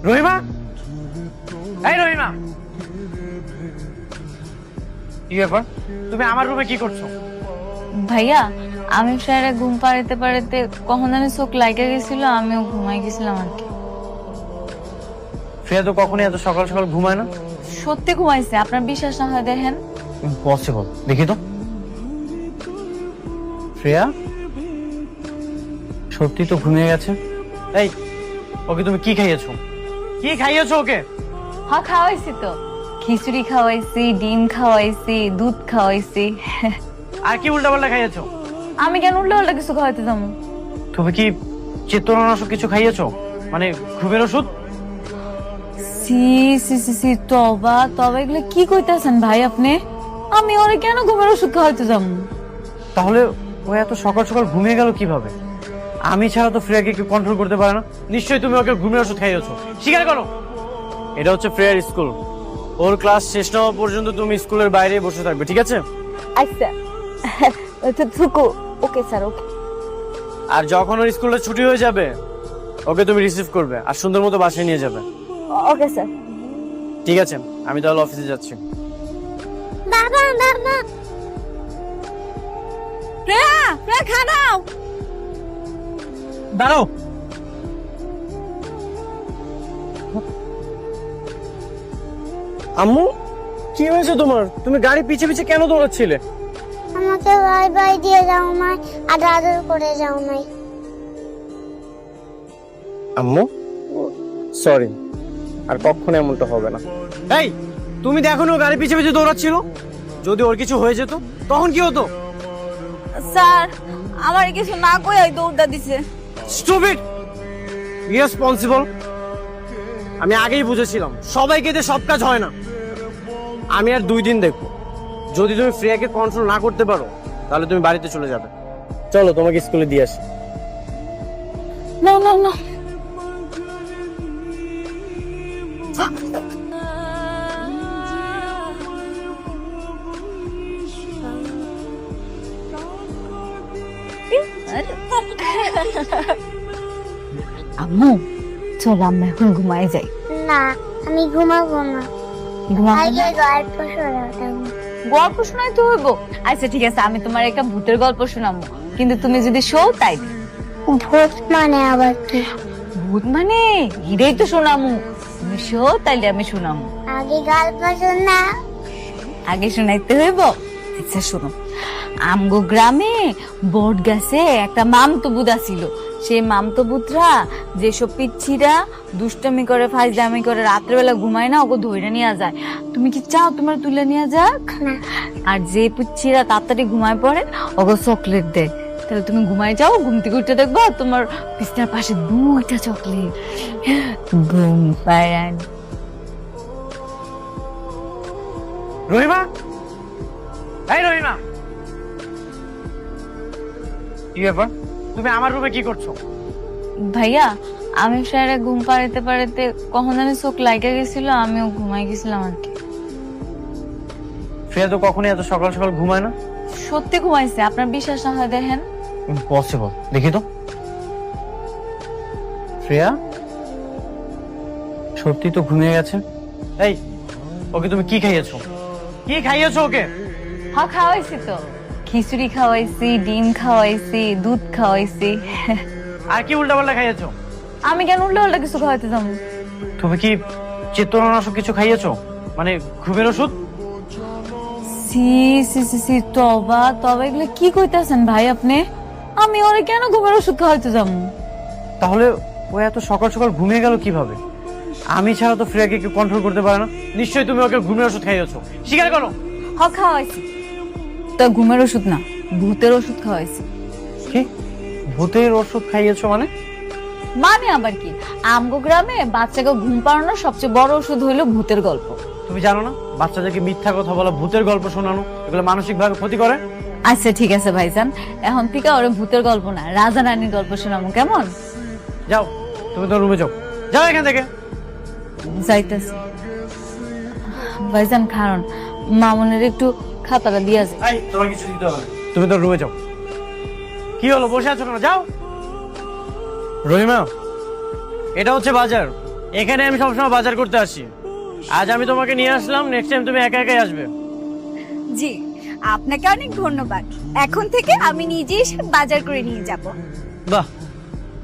রহিমা, এই রহিমা, কি ব্যাপার? তুমি আমার রুমে কি করছো? ভাইয়া আমি সারা ঘুম পাড়াতে পাড়াতে কখন আমি চোখ লাইগা গেছিল, আমিও ঘুমাই গেছিলাম আর কি। ফ্রেয়া তো কখনই এত সকাল সকাল ঘুমায় না। সত্যি ঘুমাইছে, আপনার বিশ্বাস না হয় দেখেন। ইম্পসিবল, দেখি তো। ফ্রেয়া সত্যি তো ঘুমিয়ে গেছে। এই, ওকে তুমি কি খাইয়েছো? কি খাইয়েছো ওকে? হ্যাঁ খাওয়াইছি তো, খিচুড়ি খাওয়াইছি, ডিম খাওয়াইছি, দুধ খাওয়াইছি। আর কি উল্টাপাল্টা খাইয়েছো? আমি কেন উল্টা উল্টা কিছু খাওয়াইতে যাবো? তুমি কি চেতনানাশক কিছু খাইয়েছো? মানে ঘুমের ওষুধ? সি সি সি সি, তবা তবা, এগুলো কি কইতাছেন ভাই আপনি? আমি ওরে কেন ঘুমের ওষুধ খাওয়াইতে যাবো? তাহলে ও এত সকাল সকাল ঘুমিয়ে গেল কিভাবে? আমি ছাড়া তো ফ্রেয়াকে কেউ কন্ট্রোল করতে পারে না। নিশ্চয়ই তুমি ওকে ঘুমের ওষুধ খাইয়েছো, স্বীকার করো। এটা হচ্ছে ফ্রেয়ার স্কুল। ওর ক্লাস শেষ না হওয়া পর্যন্ত তুমি স্কুলের বাইরে বসে থাকবে, ঠিক আছে? আচ্ছা থুকু, ওকে স্যার, ওকে। আর যখন ওর স্কুলটা ছুটি হয়ে যাবে, ওকে তুমি রিসিভ করবে আর সুন্দর মতো বাসায় নিয়ে যাবে। Okay sir. ঠিক আছে, আমি তাহলে অফিসে যাচ্ছি। বাবা বাবা, প্রিয়া প্রিয়া খানাও। দাঁড়াও। আম্মু, কি হয়েছে তোমার? তুমি গাড়ি পিছে পিছে কেন দৌড়াচ্ছিলে? আমাকে বাই বাই দিয়ে যাও নাই, আর আদর করে যাও নাই। আম্মু সরি, আর কখনো এমনটা হবে না। এই, তুমি দেখো না ও গাড়ি পিছে পিছে দৌড়াচ্ছিল। যদি ওর কিছু হয়ে যেত তখন কি হতো? স্যার আমার কিছু না কই দৌড়টা দিছে। Stupid, irresponsible. আমি আগেই বুঝেছিলাম সবাইকে দিয়ে সব কাজ হয় না। আমি আর 2 দিন দেখবো। যদি তুমি ফ্রিয়াকে কন্ট্রোল না করতে পারো তাহলে তুমি বাড়িতে চলে যাবে। চলো তোমাকে স্কুলে দিয়ে আসি। না না না, আম্মু চল আমরা এখন ঘুমাই যাই। না, আমি ঘুমাবো না। ঘুমাবো আগে না? গল্প শোনাও। গল্প শোনাইতে হইব? আচ্ছা ঠিক আছে, আমি তোমার একটা ভূতের গল্প শোনাবো, কিন্তু তুমি যদি শোও তাই। ভূত মানে আবার কি? ভূত মানে হিরেই তো শোনামু, তুমি শো তাইলে আমি শোনামু। আগে গল্প শোনা। আগে শোনাইতে হইব? আচ্ছা শোনো। আমগো গ্রামে বট গাছে একটা মামতো বুদা ছিল। সেই মামতো বুতরা যেসব পিচ্ছিরা দুষ্টমি করে, ফাইজলামি করে, রাত্রেবেলা ঘুমায় না, ওকে ধইরা নিয়ে যায়। তুমি কি চাও তোমার তুলে নিয়ে যাক? আর যে পিচ্ছিরা তাড়াতাড়ি ঘুমায় পড়ে, ওকে চকলেট দেয়। তাহলে তুমি ঘুমায় যাও, ঘুম থেকে উঠে দেখবা তোমার বিছনার পাশে 2টা চকলেট। ঘুম পাড়ান। রহিমা, এই রহিমা, কি ব্যাপার? তুমি আমার রুমে কি করছো? ভাইয়া আমি সারা ঘুম পাড়াতে পাড়াতে কখন আমি চোখ লাইগা গেছিল, আমিও ঘুমাই গেছিলাম আর কি। ফ্রেয়া তো কখনই এত সকাল সকাল ঘুমায় না। সত্যি ঘুমাইছে, আপনার বিশ্বাস না হয় দেখেন। ইম্পসিবল, দেখি তো। ফ্রেয়া সত্যি তো ঘুমিয়ে গেছে। এই, ওকে তুমি কি খাইয়েছো? কি খাইয়েছো ওকে? হ্যাঁ খাওয়াইছি তো, খিচুড়ি খাওয়াইছি, ডিম খাওয়াইছি, দুধ খাওয়াইছি। আর কি উল্টাপাল্টা খাইয়েছো? আমি কেন উল্টা উল্টা কিছু খাওয়াইতে যাবো? তুমি কি চেতনানাশক কিছু খাইয়েছো? মানে ঘুমের ওষুধ? সি সি সি সি, তবা তবা, এগুলো কি কইতাছেন ভাই আপনি? আমি ওরে কেন ঘুমের ওষুধ খাওয়াইতে যাবো? তাহলে ও এত সকাল সকাল ঘুমিয়ে গেল কিভাবে? আমি ছাড়া তো ফ্রেয়াকে কেউ কন্ট্রোল করতে পারে না। নিশ্চয়ই তুমি ওকে ঘুমের ওষুধ খাইয়েছো, স্বীকার করো। হ্যাঁ খাওয়াইছি তো, ঘুমের ওষুধ না, ভূতের ওষুধ খাওয়াইছি। কি ভূতের ওষুধ খাইয়েছো মানে? মানে আবার কি, আমগো গ্রামে বাচ্চাকে ঘুম পাড়ানোর সবচেয়ে বড় ওষুধ হইলো ভূতের গল্প। তুমি জানো না বাচ্চাদেরকে মিথ্যা কথা বলা, ভূতের গল্প শোনানো, এগুলো মানসিক ভাবে ক্ষতি করে। আচ্ছা ঠিক আছে ভাইজান, এখন থেকে ওরে ভূতের গল্প না, রাজা রানীর গল্প শোনাবো, কেমন? যাও, তুমি তো রুমে যাও, যাও এখান থেকে। যাইতেছি। ভাইজান কারণ মামুনের একটু খাতাটা দিয়া যায়। এই, তোমার কিছু দিতে হবে না। তুমি তো রুমে যাও। কি হলো, বসে আছো কেন? যাও। রহিমা, এটা হচ্ছে বাজার। এখানে আমি সবসময় বাজার করতে আসি। আজ আমি তোমাকে নিয়ে আসলাম, নেক্সট টাইম তুমি একা একাই আসবে। জি, আপনাকে অনেক ধন্যবাদ। এখন থেকে আমি নিজেই সব বাজার করে নিয়ে যাব। বাহ,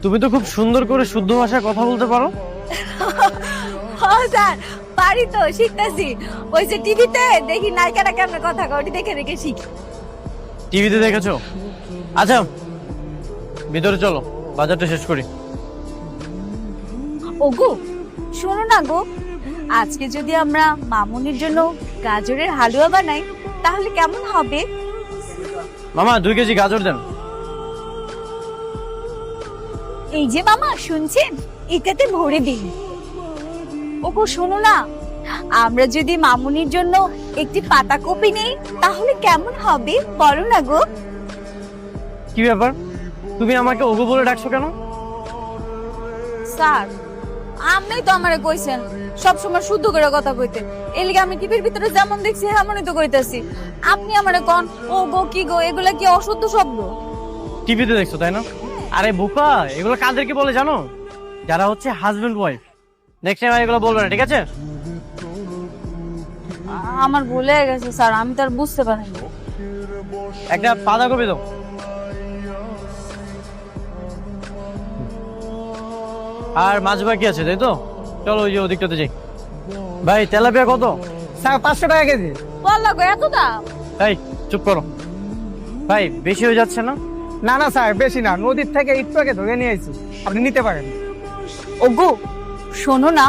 তুমি তো খুব সুন্দর করে শুদ্ধ ভাষায় কথা বলতে পারো। হ্যাঁ স্যার, পারি তো, শিখতেছি। ওই যে টিভিতে দেখি নায়িকারা কেমন কথা কয়, ওটি দেখে দেখে শিখি। টিভিতে দেখেছো? আচ্ছা, ভিতরে চলো, বাজারটা শেষ করি। ওগো, শোনো না গো, আজকে যদি আমরা মামুনির জন্য গাজরের হালুয়া বানাই তাহলে কেমন হবে? মামা 2 কেজি গাজর দেন। এই যে মামা, শুনছেন, এটাতে ভরে দিন। ওগো শোনো না, আমরা যদি মামুনির জন্য একটি পাতাকপি নেই তাহলে কেমন হবে বলো না গো? কি ব্যাপার, তুমি আমাকে ওগো বলে ডাকছো কেন? স্যার, আপনি তো আমারে কইছেন সবসময় শুদ্ধ করে কথা কইতে, এর লিগে আমি টিভির ভিতরে যেমন দেখছি এমনই তো কইতাছি। আপনি আমারে কোন ও গো কি গো, এগুলা কি অশুদ্ধ শব্দ? টিভিতে দেখছো তাই না? আরে বোকা, এগুলো কাদেরকে বলে জানো? যারা হচ্ছে হাজবেন্ড ওয়াইফ। নেক্সট টাইম এগুলো বলবে না, ঠিক আছে? আমার ভুলে গেছে স্যার, আমি তো আর বুঝতে পারিনি। একটা বাঁধাকপি দাও। আর মাছ বাকি আছে তাই তো? চলো ওই যে ওদিকটাতে যাই। ভাই তেলাপিয়া কত? স্যার 500 টাকা কেজি। বললা গো এত দাম? এই চুপ করো ভাই, বেশি হয়ে যাচ্ছে না? না না স্যার, বেশি না, নদীর থেকে একটু আগে ধরে নিয়ে আইছি, আপনি নিতে পারেন। ওগো শোনো না,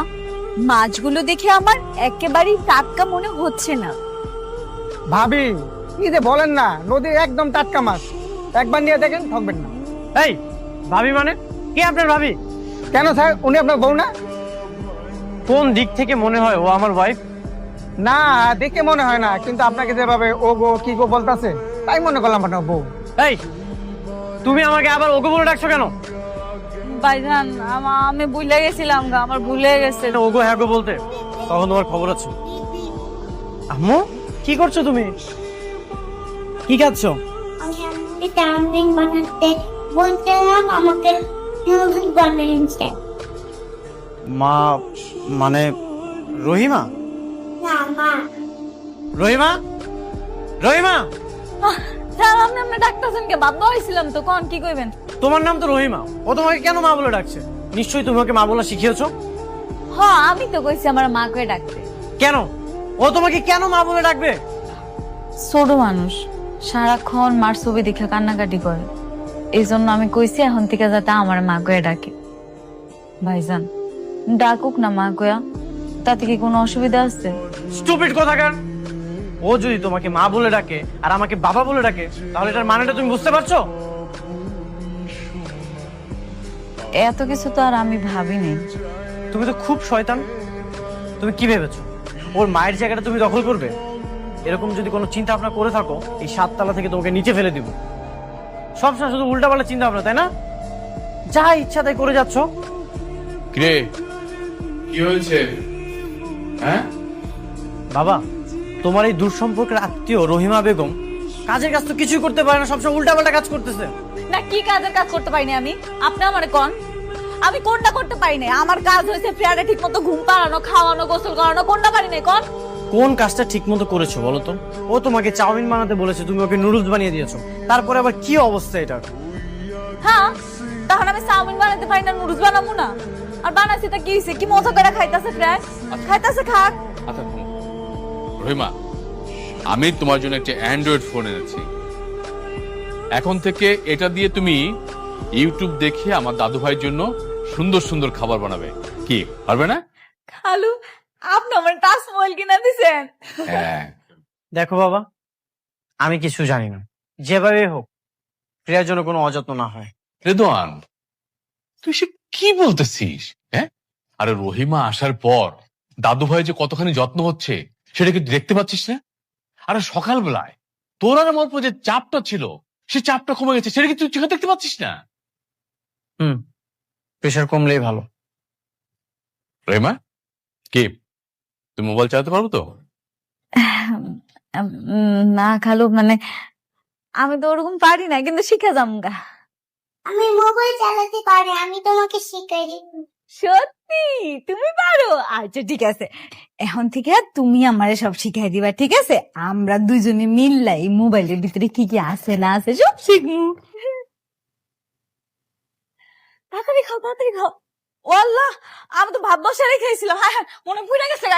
মাছগুলো দেখে আমার একেবারেই টাটকা মনে হচ্ছে না। ভাবি, কি যে বলেন না, নদীর একদম টাটকা মাছ, একবার নিয়ে দেখেন, ঠকবেন না। এই ভাবি মানে কে আপনার ভাবি? কেন স্যার, উনি আপনার বউ না? কোন দিক থেকে মনে হয় ও আমার ওয়াইফ? না, দেখে মনে হয় না, কিন্তু আপনাকে যেভাবে ও গো কি গো বলতাছে তাই মনে করলাম আপনার বউ। এই তুমি আমাকে আবার ওগো বলে ডাকছো কেন? ভাইজান, আমি ভুলে গেছিলাম গো, আমার ভুলে গেছে। ওগো হ্যাঁ গো বলতে তখন তোমার খবর আছে। আম্মু কি করছো তুমি? কি খাচ্ছো? আমি চাউমিন বানাতে বলছিলাম, আমাকে নুডলস বানিয়েছে। মা মানে রহিমা? না মা, রহিমা, রহিমা, স্যার আপনি আমরা ডাক্তারজনকে কে বাধ্য হয়েছিলাম তো, কোন কি কইবেন? তোমার নাম তো রহিমা, ও তোমাকে কেন মা বলে ডাকছে? নিশ্চয়ই তুমি ওকে মা বলা শিখিয়েছো। হ্যাঁ, আমি তো কইছি আমার মা কয়ে ডাকতে। কেন ও তোমাকে কেন মা বলে ডাকবে? ছোট মানুষ সারাক্ষণ মার ছবি দেখে কান্নাকাটি করে, এই জন্য আমি কইছি এখন থেকে যাতে আমার মা কয়ে ডাকে। ভাইজান ডাকুক না মা কয়া, তাতে কি কোনো অসুবিধা আছে? স্টুপিড কোথাকার। ও যদি তোমাকে মা বলে ডাকে আর আমাকে বাবা বলে ডাকে, তাহলে এটার মানেটা তুমি বুঝতে পারছো? এত কিছু তো আর আমি ভাবিনি। তুমি তো খুব শয়তান। তুমি কি ভেবেছো ওর মায়ের জায়গাটা তুমি দখল করবে? এরকম যদি কোনো চিন্তা ভাবনা করে থাকো, এই 7 তলা থেকে তোমাকে নিচে ফেলে দিব। সবসময় শুধু উল্টাপাল্টা চিন্তা ভাবনা, তাই না? যা ইচ্ছা তাই করে যাচ্ছ। কিরে, কি হয়েছে? হ্যাঁ, বাবা, তোমার এই দুঃসম্পর্কের আত্মীয় রহিমা বেগম কাজের কাজ তো কিছুই করতে পারে না, সবসময় উল্টাপাল্টা কাজ করতেছে। না, কি কাজের কাজ করতে পারিনি আমি? আপনি আমারে কোন আমি কোনটা করতে পারি না? আমার কাজ হয়েছে ফ্রেয়ারে ঠিক মতো ঘুম পাড়ানো, খাওয়ানো, গোসল করানো, কোনটা পারি না কোন? কোন কাজটা ঠিক মতো করেছো বলো তো? ও তোমাকে চাউমিন বানাতে বলেছে, তুমি ওকে নুডলস বানিয়ে দিয়েছো। তারপরে আবার কি অবস্থা এটার? হ্যাঁ, তখন আমি চাউমিন বানাতে পারি না, নুডলস বানাবো না? আর বানাইছি তা কি হইছে? কি মজা করে খাইতাছে ফ্রেয়ার, খাইতাছে খাক। আচ্ছা শোনো, রহিমা, আমি তোমার জন্য একটা অ্যান্ড্রয়েড ফোন এনেছি। এখন থেকে এটা দিয়ে তুমি ইউটিউব দেখে আমার দাদু ভাইয়ের জন্য সুন্দর সুন্দর খাবার বানাবে। কি পারবে না? খালু, আপনি আমার টাচ মোবাইল কিনা দিছেন? হ্যাঁ। দেখো বাবা, আমি কিছু জানি না, যেভাবে হোক প্রিয়ার জন্য কোনো অযত্ন না হয়। রেদওয়ান, তুই সে কি বলতেছিস? হ্যাঁ, আরে রহিমা আসার পর দাদু ভাই যে কতখানি যত্ন হচ্ছে সেটা কি দেখতে পাচ্ছিস না? আরে সকালবেলায় তোর আর আমার উপর যে চাপটা ছিল, সে চাপটা কমে গেছে, সেটা কি তুই চোখে দেখতে পাচ্ছিস না? প্রেশার কমলেই ভালো। রহিমা, কি তুই মোবাইল চালাতে পারবো তো? না খালু, মানে আমি তো ওরকম পারি না, কিন্তু শিখে যামগা। আমি মোবাইল চালাতে পারি, আমি তোমাকে শিখাই দিব। সত্যি তুমি পারো? আচ্ছা ঠিক আছে, এখন থেকে তুমি আমারে সব শিখাই দিবা, ঠিক আছে? আমরা দুজনে মিললাই মোবাইলের ভিতরে কি কি আছে না আছে সব শিখবো। তাড়াতাড়ি খাও, তাড়াতাড়ি খাও। ও আল্লাহ, আমি তো ভাত বসারে খেয়েছিলাম। হ্যাঁ হ্যাঁ, মনে পড়ে গেছে।